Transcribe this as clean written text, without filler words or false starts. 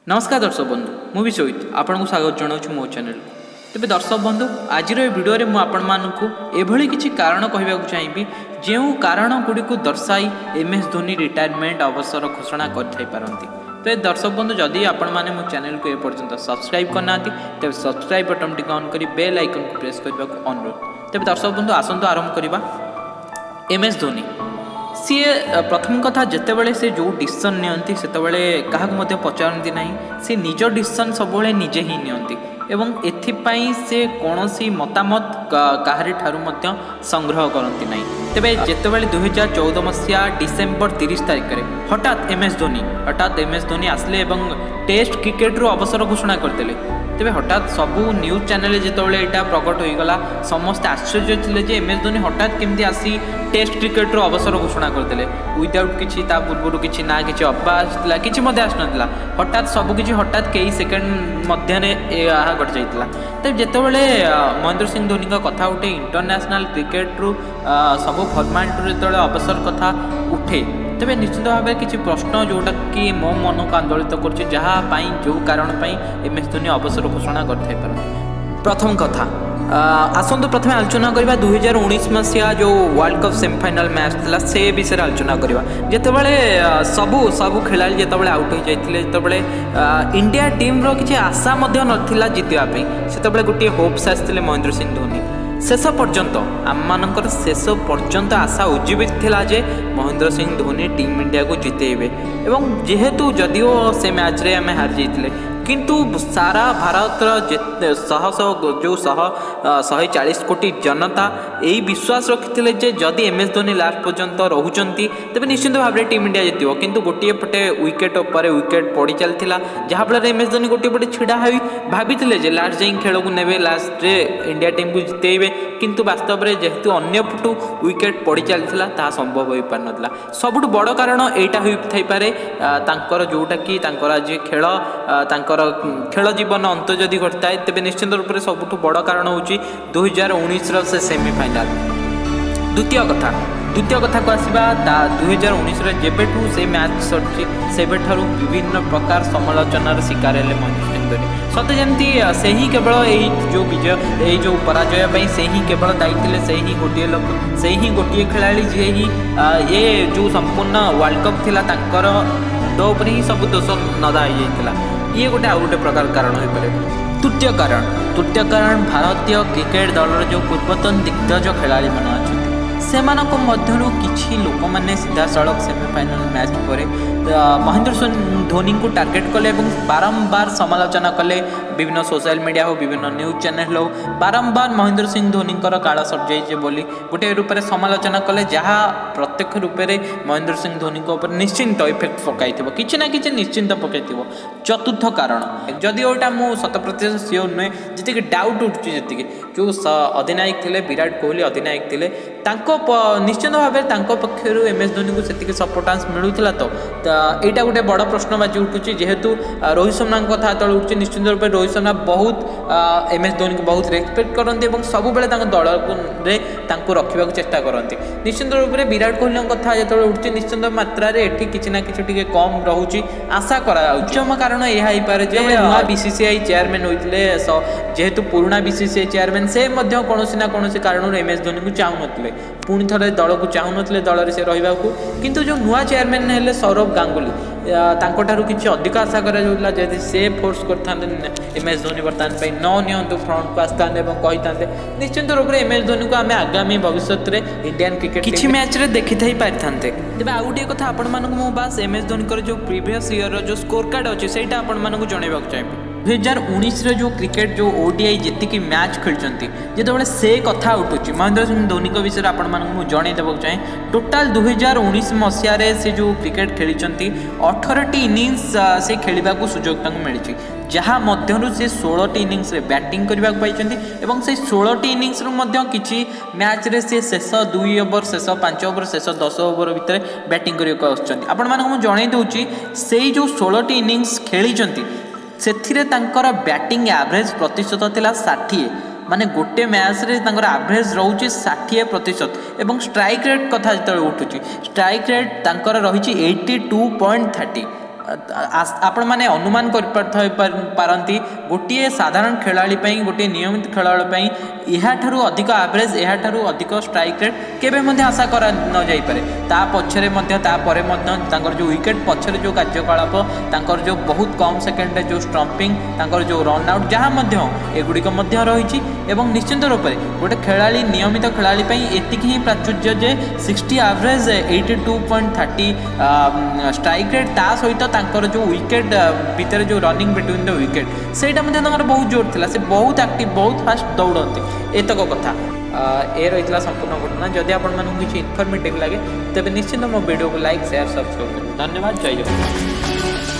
नमस्कार दर्शक बंधु मु विश्वजित आपन को स्वागत जनाऊँ मो चैनल तेज दर्शक बंधु आज भिडियो में आपण किसी कारण कहवाक चाहिए जो कारण गुड़ी को दर्शाई MS धोनी रिटायरमेंट अवसर घोषणा करते तो दर्शक बंधु जदि आपण मैंने मो चैनल को एपर्यंत सब्सक्राइब करना तेज सब्सक्राइब बटन टी ऑन कर बेल आइकन को प्रेस करने को अनुरोध। तेज दर्शक बंधु आसतु आरंभ करवा। MS धोनी सी प्रथम कथा जितेबाला से जो डिसीजन नियंती सेतबेले क्या पचारती ना सी निज डिसीजन सब निजे ही नियंती एवं एथिपाई से कौन सी मतामत काहारी ठारू मध्य संग्रह करती ना। तेबे जितेबाला 2014 मसीहा डिसेम्बर 30 तारिख में हठात MS धोनी आसले एवं टेस्ट क्रिकेट रू अवसर घोषणा करते। तेबे हठात सबू न्यूज चैनल जितेबाला यहाँ प्रकट होगला समस्त आश्चर्य थे जे MS धोनी हठात केमती आसी टेस्ट क्रिकेट रो अवसर घोषणा करते विदाउट किसी पूर्व किसी ना कि अब्बा किसी आसना हठात सबकि हठात कई सेकेंड मध्य घट जाता। तब जितेबाला महेंद्र सिंह धोनी का कथा उठे इंटरनेशनल क्रिकेट रू सब फर्माट जो अवसर कथा उठे तेज निश्चित भाव किसी प्रश्न जोटा कि मो मन को आंदोलित कर जो कारण MS धोनी अवसर घोषणा करते। प्रथम कथा आसतु प्रथम आलोचना करवा 2019 मसीहा जो वर्ल्ड कप सेमीफाइनल मैच था से विषय आलोचना करवा। जितेबाला सबू खेला जितेबाला आउट हो जाते जो इंडिया टीम रो किसी आशा नाला जितवाई से गोटे होप्स आसते महेंद्र सिंह धोनी शेष पर्यंत आम शेष पर्यंत आशा उज्जीवित थिला जे महेंद्र सिंह धोनी टीम इंडिया को जितेबे एवं जेहेतु जदिओ से मैच रे आम हार जाते किंतु सारा भारत जो 140 कोटी जनता यही विश्वास रखिते जे जदि MS धोनी लास्ट पर्यंत रोचंती तेज निश्चित भाव में टीम इंडिया जितब किंतु गोटे पटे विकेट पर विकेट पड़ चलता जहाँफल MS धोनी गोटे पटे छिड़ा हो भाई लास्ट जाए खेल को ने लास्ट इंडिया टीम को जितेबे किंतु वास्तव में जेहेतु अन्य पटू विकेट पड़ चलता संभव हो पार ना। सबुठ बड़ कारण यहाँ हो पारे जोटा कि आज खेल खेल जीवन अंत जदि घटता है तेज निश्चित रूप से सबुठ बड़ कारण हूँ 2019 से सेमीफाइनाल। द्वितीय कथा को आसवा 2019 जेबेठू से मैच सरी से विभिन्न प्रकार समालोचनार शिकार है महेंद्र सिंह धोनी सते जमी से ही केवल यही जो विजय यही जो पराजय से ही केवल दायी थे से ही गोटे लोक से ही गोटे खेला जी ये जो संपूर्ण वर्ल्ड कप थिला तांकर मुंड ही सब दोष नदा हो जाता ये गोटे आउ गोटे प्रकार कारण हो पारे। तृतीय कारण भारतीय क्रिकेट दल जो पूर्वतन दिग्गज खेलाड़ी मान अच्छा से किसी लोक मैंने सीधा सड़क सेमीफाइनल मैच पर महेंद्र सिंह धोनी को टार्गेट कले बारंबार समालोचना कले विभिन्न सोशल मीडिया हो विभिन्न न्यूज चैनल हो बारंबार महेंद्र सिंह धोनी काल सर जाइए बोली गोटे रूप से समालोचना कले जहाँ प्रत्यक्ष रूप से महेंद्र सिंह धोनी ऊपर निश्चिंत इफेक्ट पकई कि ना कि निश्चिंत पकई। चतुर्थ कारण जदि यहाँ मुझे 100% सियोर नुहे जी डाउट उठुची जी जो अधिनायक थे विराट कोहली अधिनायक थे निश्चित भाव में पक्षर MS धोनी को से सपोर्टांस मिलूला तो यहाँ गोटे बड़ प्रश्नबाजी उठुची जेहेतु रोहित शर्मा कथा जो उठुची निश्चित रूप से रोहित शर्मा बहुत MS धोनी को बहुत रेस्पेक्ट करते और सब दल को रखा चेष्टा करते। निश्चित रूप से विराट कोहली कथा जो उठुची निश्चित मात्रा किसी ना कि कम रोचे आशा करम कारण यह नुआ BCCI चेयरमैन होते जेहेतु पुराणा BCCI चेयरमैन से कौन ना कौन कारण MS धोनी को चाहून पुणी थे दल को चाहून दल से रहा किंतु जो नुआ चेयरमैन है सौरभ गांगुली तांकोठारु किसी अधिक आशा करा जदि से फोर्स करते MS धोनी बर्तमान न नियंतु फ्रंट को आसता कही निश्चित रूप से MS धोनी को आम आगामी भविष्य में इंडियन क्रिकेट किसी मैच रे देखी थी पारि था। तेज आउ गोटे कथा आपण बास MS धोनी जो प्रीवियस ईयर जो स्कोर कार्ड अच्छे से आपको जनवाक चाहिए 2019 जो क्रिकेट जो ODI जी मैच खेलती जितेबाला से कथा उठुची महेंद्र सिंह धोनी विषय आपको जनईदेक चाहे टोटाल 2019 मसीह से जो क्रिकेट खेली 18टी इनिंग्स से खेलने को सुजोग मिली जहाँ मध्यरु से 16टी इनिंग्स रे बैटिंग करने पाई से 16टी इनिंग्स किसी मैच रे से शेष 2 ओवर शेष 5 ओवर शेष 10 ओवर भितर बैटिंग करने आपको जनई दूची से जो 16टी इनिंग्स खेली से बैटिंग एवरेज प्रतिशत थिला 60 माने गोटे मैच रे एवरेज रोचे 60% एवं स्ट्राइक रेट कथा जो उठुची स्ट्राइक रेट रही 82.30 आपण मैंने अनुमान कर पारती गोटे साधारण खेलाड़ी गोटे नियमित खेलाड़ी यहाँ अधिक एवरेज यहाँ अधिक स्ट्राइक रेट केबे आशा कर न जापे ता पछरे जो विकेट पछरे जो कार्यकलाप तांकर जो बहुत कम सेकेंड जो स्टंपिंग तांकर जो रन आउट जहाँ एगुड़िक रही निश्चित रूप से गोटे खेलाड़ी नियमित खेलाड़ी एतिक ही प्राचुर्य जे 60 एवरेज 82.30 स्ट्राइक रेट ता सहित तांकर जो विकेट भितर जो रनिंग बिटवीन द विकेट सेटा बहुत जोर थिला से बहुत एक्टिव बहुत फास्ट दौड़ते एतक कथा ए रही संपूर्ण घटना जदि आपको किसी इनफर्मेटिव लगे तेज निश्चित मो वीडियो को लाइक शेयर सब्सक्राइब करें। धन्यवाद। जय जगन्नाथ।